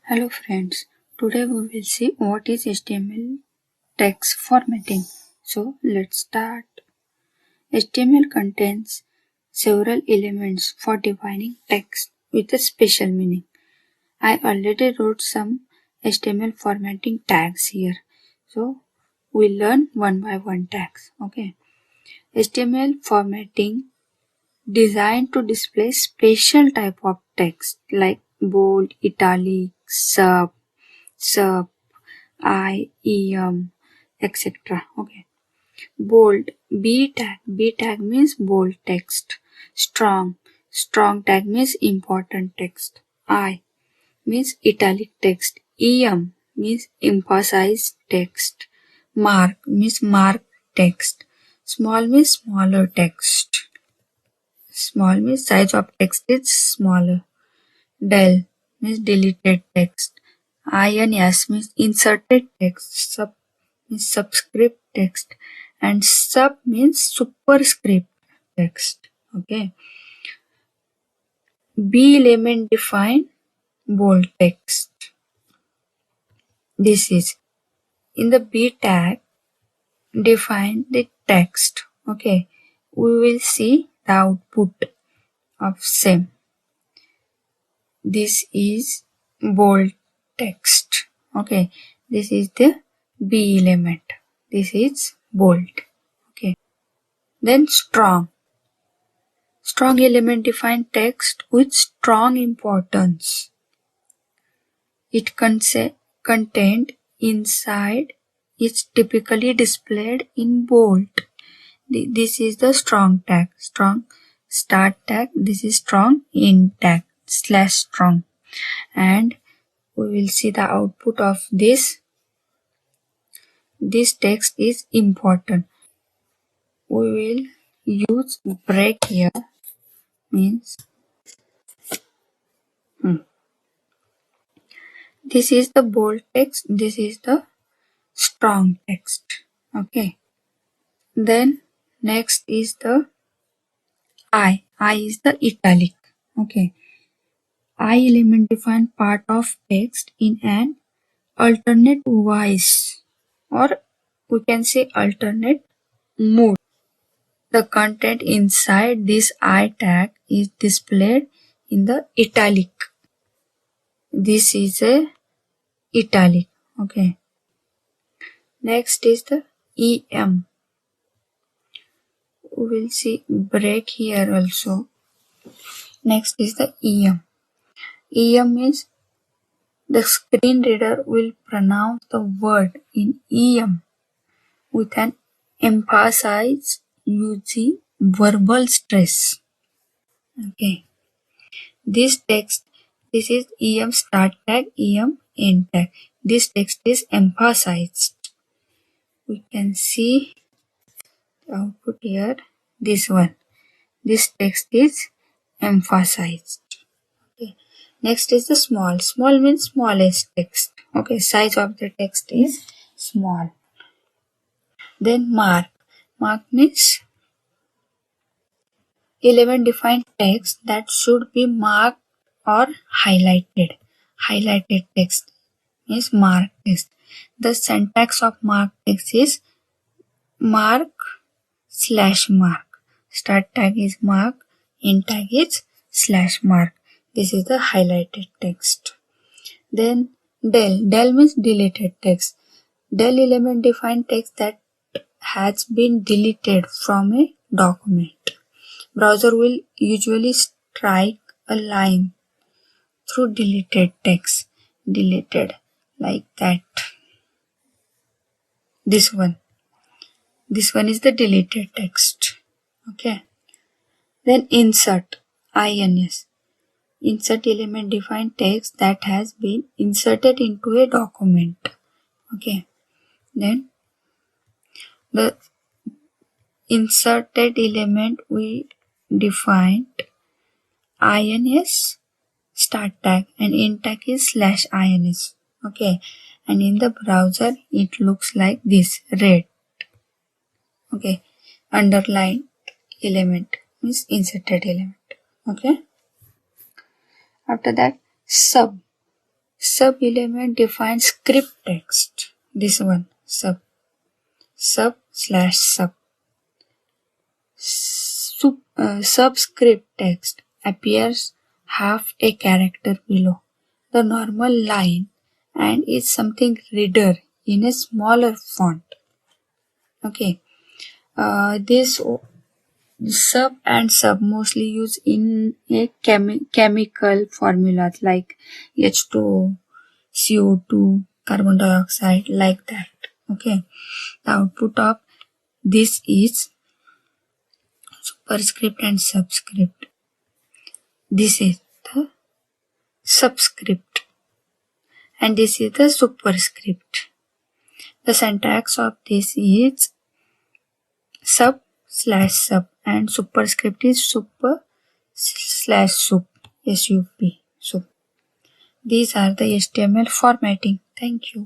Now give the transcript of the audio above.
Hello friends, today we will see what is HTML text formatting. So let's start. HTML contains several elements for defining text with a special meaning. I already wrote some HTML formatting tags here. So we'll learn one by one tags. Okay. HTML formatting designed to display special type of text like bold, italic, sub, etc. Okay. Bold. B tag means bold text. Strong. Strong tag means important text. I means italic text. Means emphasized text. Mark means marked text. Small means smaller text. Small means size of text is smaller. Del means deleted text. INS means inserted text. Sub means subscript text. And sub means superscript text. Okay. B element define bold text. This is in the B tag define the text. Okay. We will see the output of same. This is bold text. Okay. This is the B element. This is bold. Okay. Then strong. Strong element define text with strong importance. It contained inside is typically displayed in bold. This is the strong tag. Strong start tag. This is strong end tag / strong. And we will see the output of this. This text is important. We will use break here means this is the bold text, this is the strong text. Okay. Then next is the I. I is the italic. Okay. I element define part of text in an alternate voice, or we can say alternate mood. The content inside this I tag is displayed in the italic. This is a italic. Okay. Next is the EM. We will see break here also. Next is the EM. EM means the screen reader will pronounce the word in EM with an emphasis using verbal stress. Okay. This is EM start tag, EM end tag. This text is emphasized. We can see the output here. This one. This text is emphasized. Okay. Next is the small. Small means smallest text. Okay. Size of the text is small. Then mark. Mark means element defined text that should be marked or highlighted. Highlighted text is marked text. The syntax of marked text is mark / mark. Start tag is mark, end tag is / mark. This is the highlighted text. Then del. Del means deleted text. Del element define text that has been deleted from a document. Browser will usually strike a line through deleted text. Deleted like that. This one. This one is the deleted text. Okay. Then insert. INS. Insert element define text that has been inserted into a document. Okay. Then the inserted element we defined INS start tag and end tag is /INS. Okay. And in the browser it looks like this red. Okay. Underlined element means inserted element. Okay. After that sub Sub element defines script text. This one, sub /sub. Subscript text appears half a character below the normal line and is something reader in a smaller font. Okay. This sub and sub mostly used in a chemical formulas like H2O, CO2, carbon dioxide, like that. Okay. The output of this is superscript and subscript. This is the subscript and this is the superscript. The syntax of this is sub/sub and superscript is super/sup, sup. These are the HTML formatting. Thank you.